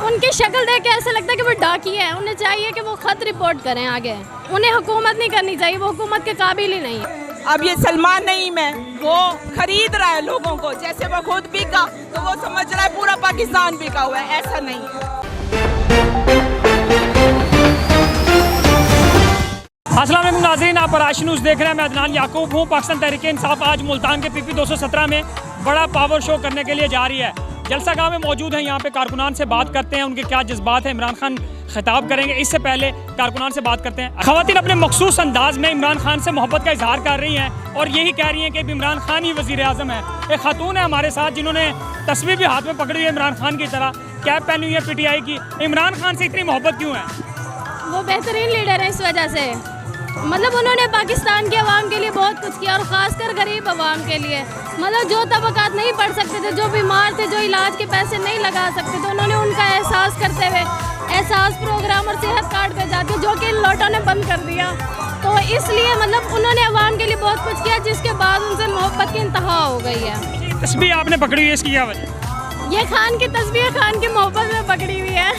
उनकी शक्ल देख के ऐसा लगता है कि वो डाकिए हैं। उन्हें चाहिए कि वो खत रिपोर्ट करें आगे। उन्हें हुकूमत नहीं करनी चाहिए, वो हुकूमत के काबिल ही नहीं है। अब ये सलमान नहीं मैं, वो खरीद रहा है लोगों को, जैसे वो खुद बिका तो वो समझ रहा है पूरा पाकिस्तान बिका हुआ है, ऐसा नहीं है। अस्सलाम वालेकुम नाज़रीन, आप राशि न्यूज़ देख रहे हैं। मैं अदनान याकूब हूँ। पाकिस्तान तहरीक इंसाफ आज मुल्तान के PP 217 में बड़ा पावर शो करने के लिए जा रही है। जलसा गाह में मौजूद हैं, यहाँ पे कारकुनान से बात करते हैं, उनके क्या जज्बात हैं। इमरान खान खिताब करेंगे, इससे पहले कारकुनान से बात करते हैं। ख़वातीन अपने मखसूस अंदाज में इमरान खान से मोहब्बत का इजहार कर रही हैं और यही कह रही हैं कि इमरान खान ही वज़ीर आज़म है। एक खातून है हमारे साथ जिन्होंने तस्वीर भी हाथ में पकड़ी है इमरान खान की तरह, कैप पहनी हुई है PTI की। इमरान खान से इतनी मोहब्बत क्यों है? वो बेहतरीन लीडर है, इस वजह से मतलब उन्होंने पाकिस्तान के अवाम के लिए बहुत कुछ किया और ख़ासकर गरीब अवाम के लिए। मतलब जो तबकात नहीं पढ़ सकते थे, जो बीमार थे, जो इलाज के पैसे नहीं लगा सकते थे, उन्होंने उनका एहसास करते हुए एहसास प्रोग्राम और सेहत कार्ड पे जाके, जो कि इन लोटों ने बंद कर दिया। तो इसलिए मतलब उन्होंने अवाम के लिए बहुत कुछ किया, जिसके बाद उनसे मोहब्बत की इंतहा हो गई है। तस्वीर आपने पकड़ी हुई है, इसकी क्या वजह? ये खान की तस्वीर खान की मोहब्बत में पकड़ी हुई है।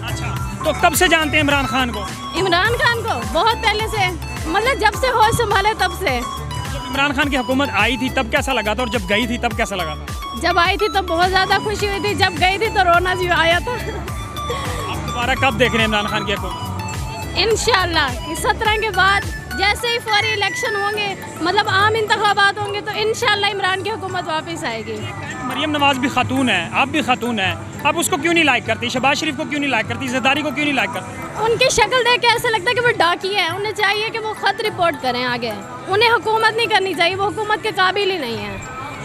अच्छा, तो कब से जानते हैं इमरान खान को? इमरान खान को बहुत पहले से, मतलब जब से होश संभाले तब से। जब इमरान खान की हुकूमत आई थी तब कैसा लगा था और जब गई थी तब कैसा लगा था? जब आई थी तब बहुत ज़्यादा खुशी हुई थी, जब गई थी तो रोना भी आया था। आप दोबारा कब देख रहे हैं इमरान खान की हुकूमत? इंशाल्लाह कि 17 के बाद जैसे ही फौरी इलेक्शन होंगे, मतलब आम इंतखाबात होंगे, तो इंशाल्लाह इमरान की हुकूमत वापस आएगी। मरियम नवाज भी खातून है, आप भी खातून है, आप उसको क्यों नहीं लाइक करती? शहबाज शरीफ को क्यों नहीं लाइक करती? जरदारी को क्यों नहीं लाइक करती? उनकी शक्ल देख के ऐसा लगता है कि वो डाकिए हैं। उन्हें चाहिए कि वो खत रिपोर्ट करें आगे। उन्हें हुकूमत नहीं करनी चाहिए, वो हुकूमत के काबिल ही नहीं है।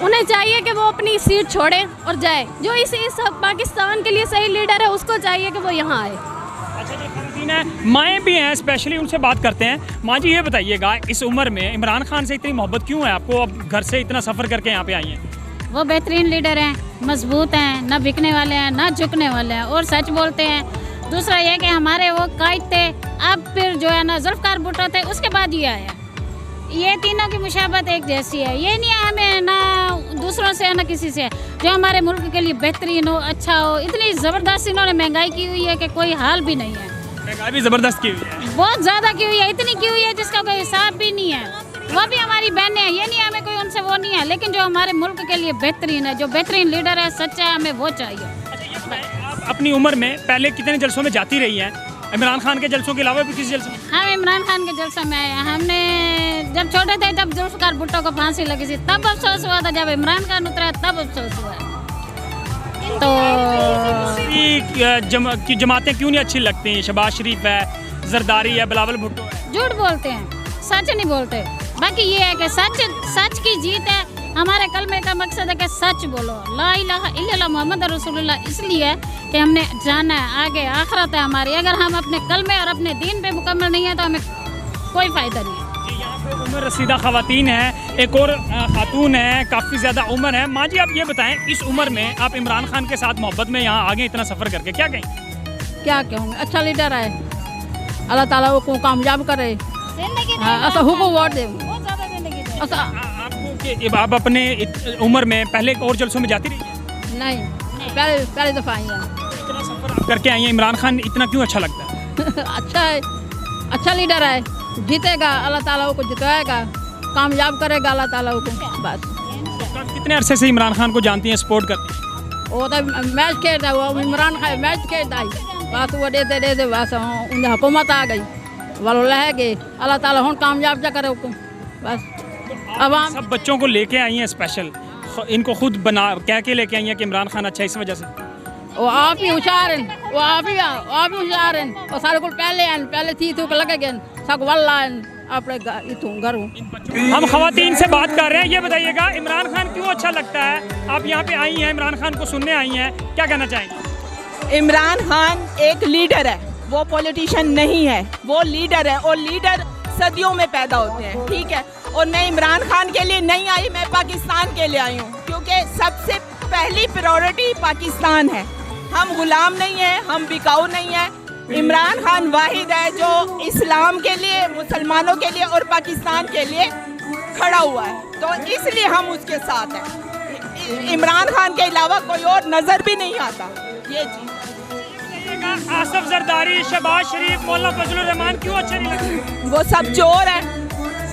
उन्हें चाहिए कि वो अपनी सीट छोड़े और जाए। जो इस पाकिस्तान के लिए सही लीडर है, उसको चाहिए कि वो यहाँ आए। अच्छा जी, खातून है, माएँ भी हैं, स्पेशली उनसे बात करते हैं। माँ जी ये बताइएगा, इस उम्र में इमरान खान से इतनी मोहब्बत क्यों है आपको? अब घर से इतना सफ़र करके यहाँ पे आई हैं। वो बेहतरीन लीडर हैं, मजबूत हैं, ना बिकने वाले हैं, ना झुकने वाले हैं और सच बोलते हैं। दूसरा ये कि हमारे वो कायद थे, अब फिर जो है ना जुल्फ़िकार भुट्टो थे, उसके बाद ये आया। ये तीनों की मुशाबत एक जैसी है। ये नहीं है हमें ना दूसरों से ना किसी से, जो हमारे मुल्क के लिए बेहतरीन हो, अच्छा हो। इतनी ज़बरदस्त इन्होंने महंगाई की हुई है कि कोई हाल भी नहीं है। महंगाई भी ज़बरदस्त की हुई है, बहुत ज़्यादा की हुई है, इतनी की हुई है जिसका कोई हिसाब भी नहीं है। वो भी हमारी बहनें हैं, ये नहीं हमें कोई उनसे वो नहीं है, लेकिन जो हमारे मुल्क के लिए बेहतरीन है, जो बेहतरीन लीडर है, सच्चा है, हमें वो चाहिए। आप अपनी उम्र में पहले कितने जलसों में जाती रही हैं? इमरान खान के जलसों के अलावा भी किसी जलसों में? हम इमरान खान के जलसों में आए हैं। हमने जब छोटे थे तब जुल्फ़िकार भुट्टो को फांसी लगी थी, तब अफसोस हुआ था। जब इमरान खान उतरा तब अफसोस हुआ। तो जमातें क्यों नहीं अच्छी लगती? शहबाज शरीफ है, जरदारी है, बिलावल भुट्टो है। झूठ बोलते हैं, सच नहीं बोलते। बाकी ये है कि सच की जीत है। हमारे कलमे का मकसद है कि सच बोलो, ला इलाहा इल्लल्लाह मुहम्मद रसूलुल्लाह, इसलिए कि हमने जाना है आगे, आखिरत है हमारी। अगर हम अपने कलमे और अपने दीन पे मुकम्मल नहीं है तो हमें कोई फ़ायदा नहीं है। यहाँ पे उम्र रसीदा ख़वातीन है, एक और खातून है, काफ़ी ज़्यादा उम्र है। माँ जी आप ये बताएं, इस उम्र में आप इमरान खान के साथ मोहब्बत में यहाँ आगे इतना सफ़र करके क्या कहें? क्या कहूँगा, अच्छा लीडर है, अल्लाह ताला वो कामयाब करे। ऐसा हुक्म वोट दे। आपको आप अपने उम्र में पहले और जलसों में जाती रही? नहीं, पहले दफ़ा आई हैं। इतना सफ़र आप करके आई हैं, इमरान खान इतना क्यों अच्छा लगता है? अच्छा है, अच्छा लीडर है, जीतेगा, अल्लाह ताला को जिताएगा, कामयाब करेगा अल्लाह ताला को। बस कितने अरसे से इमरान खान को जानती हैं, सपोर्ट करती हैं? वो तो मैच खेलता है, वो इमरान खान मैच खेलता है, बस वो देते बस उनकी हुकूमत आ गई, वो रह गए। अल्लाह ताला हम कामयाब जा करे हुकुम। बस अब हम सब बच्चों को लेके आई हैं स्पेशल, इनको खुद बना कह के लेके आई हैं कि इमरान खान अच्छा है, इस वजह से वो आप ही होशियार हैं, वो आप ही होशियार हैं, और सारे को पहले थी तो लगे गए सब वल्ला अपने घर हूँ। हम ख़वातीन से बात कर रहे हैं, ये बताइएगा इमरान खान क्यों अच्छा लगता है? आप यहाँ पे आई हैं, इमरान खान को सुनने आई हैं, क्या कहना चाहेंगे? इमरान खान एक लीडर है, वो पॉलिटिशियन नहीं है, वो लीडर है, और लीडर सदियों में पैदा होते हैं, ठीक है। और मैं इमरान खान के लिए नहीं आई, मैं पाकिस्तान के लिए आई हूँ, क्योंकि सबसे पहली प्रायोरिटी पाकिस्तान है। हम गुलाम नहीं हैं, हम बिकाऊ नहीं हैं। इमरान खान वाहिद है जो इस्लाम के लिए, मुसलमानों के लिए और पाकिस्तान के लिए खड़ा हुआ है, तो इसलिए हम उसके साथ हैं। इमरान खान के अलावा कोई और नज़र भी नहीं आता। ये चीज़ कहा आसफ जरदारी, शहबाज शरीफ, मौलाना फजलुर रहमान क्यों अच्छे नहीं लगते? वो सब चोर हैं,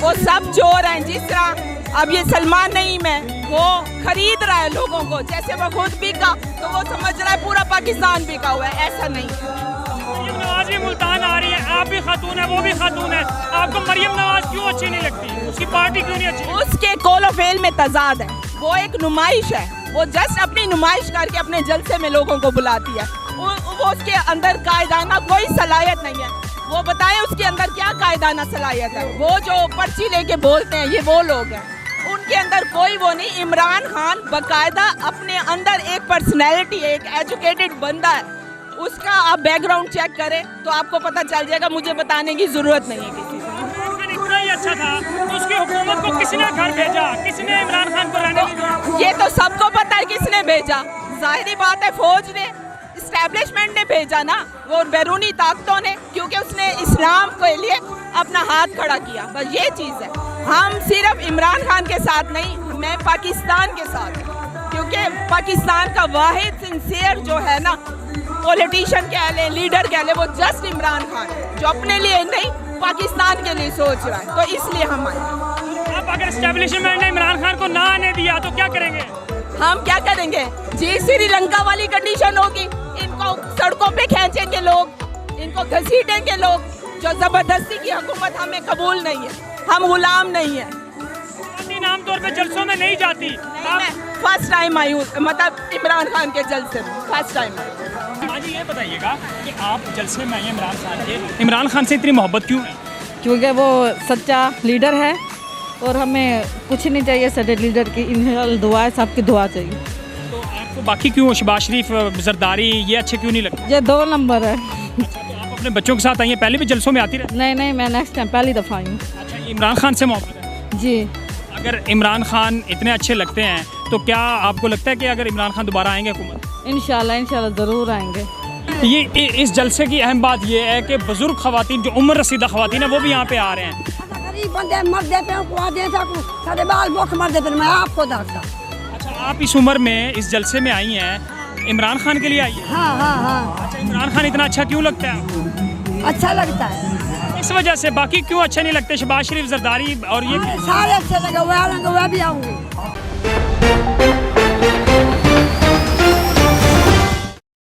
वो सब चोर हैं। जिस तरह अब ये सलमान नईम है, वो खरीद रहा है लोगों को, जैसे वो खुद बिका तो वो समझ रहा है पूरा पाकिस्तान बिका हुआ है, ऐसा नहीं है। मरियम नवाज भी मुल्तान आ रही है, आप भी खातून है, वो भी खातून है, आपको मरियम नवाज क्यों अच्छी नहीं लगती? उसकी पार्टी क्यों नहीं अच्छी? उसके कोलो फेल में तजाद है, वो एक नुमाइश है, वो जस्ट अपनी नुमाइश करके अपने जलसे में लोगों को बुलाती है। वो उसके अंदर कायदाना कोई सलाहियत नहीं है। वो बताएं उसके अंदर क्या कायदाना सलाहियत है? वो जो पर्ची लेके बोलते हैं ये वो लोग हैं, उनके अंदर कोई वो नहीं। इमरान खान बकायदा अपने अंदर एक पर्सनैलिटी है, एक एजुकेटेड बंदा है, उसका आप बैकग्राउंड चेक करें तो आपको पता चल जाएगा, मुझे बताने की जरूरत नहीं है किसी को। इतना ही अच्छा था तो उसकी हुकूमत को किसने घर भेजा? किसने इमरान खान को रहने दी? तो ये तो सबको पता है किसने भेजा, जाहिर बात है फौज ने, इस्टेब्लिशमेंट ने भेजा ना, वो बैरूनी ताकतों ने, क्योंकि उसने इस्लाम के लिए अपना हाथ खड़ा किया। बस ये चीज़ है। हम सिर्फ इमरान खान के साथ नहीं, मैं पाकिस्तान के साथ हूँ, क्योंकि पाकिस्तान का वाहिद सिंसियर जो है ना पॉलिटिशियन कह लें, लीडर कह लें, वो जस्ट इमरान खान है, जो अपने लिए नहीं पाकिस्तान के लिए सोच रहा है। तो इसलिए हम आए। अब अगर एस्टेब्लिशमेंट ने इमरान खान को ना आने दिया तो क्या करेंगे? हम क्या करेंगे जी? श्रीलंका वाली कंडीशन होगी, इनको सड़कों पे खींचेंगे लोग, इनको घसीटेंगे लोग। जो जबरदस्ती की हुकूमत हमें कबूल नहीं है, हम गुलाम नहीं है। आमतौर पे जलसों में नहीं जाती। मैं फर्स्ट टाइम आई हूँ, मतलब इमरान खान के जलसे में फर्स्ट टाइम। हाँ जी, ये बताइएगा कि आप जलसे में आए इमरान खान के, इमरान खान से इतनी मोहब्बत क्यों है? क्योंकि वो सच्चा लीडर है और हमें कुछ नहीं चाहिए सच्चे लीडर की, इन दुआ है, सबकी दुआ चाहिए। तो आपको बाकी क्यों शहबाज शरीफ, जरदारी ये अच्छे क्यों नहीं लगते? ये 2 नंबर है। अच्छा, तो आप अपने बच्चों के साथ आई हैं, पहले भी जलसों में आती रहती? नहीं, मैं नेक्स्ट टाइम पहली दफ़ा आई हूँ। अच्छा, ये इमरान खान से मोहब्बत है? जी। अगर इमरान खान इतने अच्छे लगते हैं तो क्या आपको लगता है कि अगर इमरान खान दोबारा आएंगे हुकूमत? इंशाल्लाह ज़रूर आएंगे। ये इस जलसे की अहम बात ये है कि बुजुर्ग खवातीन, जो उम्र रसीदा खवातीन है, वो भी यहाँ पे आ रहे हैं। गरीब बंदे मरदे पे को दे सकूं, सारे बाल भूख मरदे पे मैं आपको दसदा। अच्छा, आप इस उम्र में इस जलसे में आई हैं, इमरान खान के लिए आई हैं? हाँ। अच्छा, इमरान खान इतना अच्छा क्यों लगता है आपको? अच्छा लगता है इस वजह से। बाकी क्यों अच्छे नहीं लगते? शहबाज शरीफ, जरदारी और ये सारे अच्छे लगे हुए भी आऊँगी।